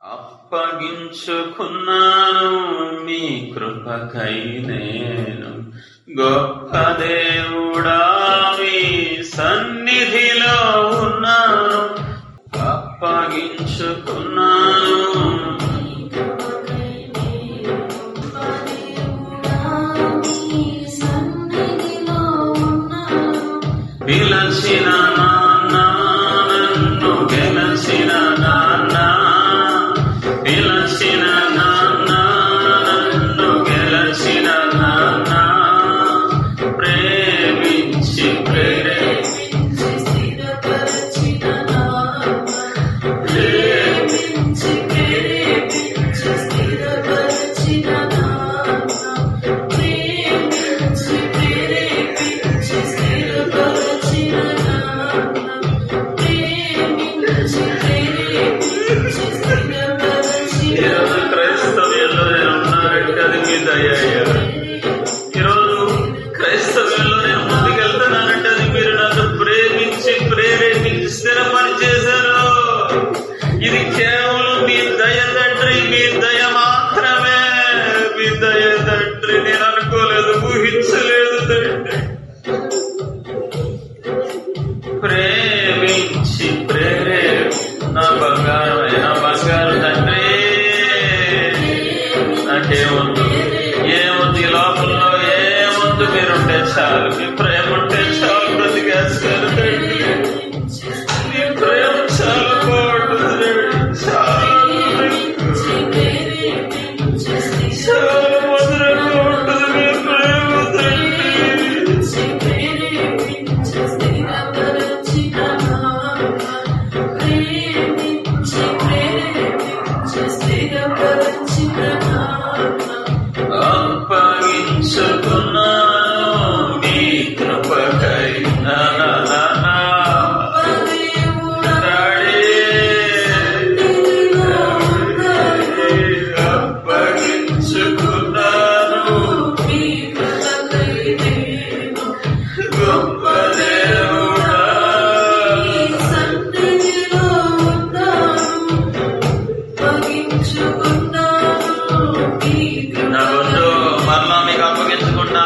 అప్పగించుకున్నాను మీ కృపకై నేను, గొప్ప దేవుడా మీ సన్నిధిలో ఉన్నాను. అప్పగించుకున్నాను పిలచిన నాన్న, నన్ను గెలచిన నాన్న, పిలచిన నాన్న, నన్ను గెలచిన నాన్న, ప్రేమించి ప్రేరేపించి స్థిరపరచిన నాన్న, ప్రేమించి ప్రేరేపించి స్థిరపరచిన నాన్న, ప్రేమించి ప్రేరేపించి స్థిరపరచిన నాన్న, ప్రేమించి ప్రేరేపించి స్థిరపరచిన. ఈరోజు క్రైస్తవ్యంలో నేను ఉన్నానంటే అది మీ దయ. ఈరోజు క్రైస్తవ్యంలో నేను ముందుకెళ్తున్నానంటే అది మీరు నన్ను ప్రేమించి ప్రేరేపించి స్థిరపరిచేశారు. ఇది కేవలం మీ దయ తండ్రి, మీ దయ మాత్రమే. మీ దయ తండ్రి, నేను అనుకోలేదు, ఊహించలేదు తండ్రి. ప్రేమించి నా బంగారు తండ్రి, నాకేముందు ఏముంది లోపల్లో, ఏముంది మీరుంటే చాలు, మీ ప్రేమ ఉంటే చాలు, బ్రతికేస్తారు తండ్రి. మీ ప్రేమ చాలు బాగుంటుంది, చాలా మధురంగా ఉంటుంది మీ ప్రేమ తండ్రి. అప్పగించుకున్నాను మీ కృపకై అప్పగించుకున్నాను గొప్ప దేవుడా నా ముందు మరలా మీకు అప్పగించుకున్నా.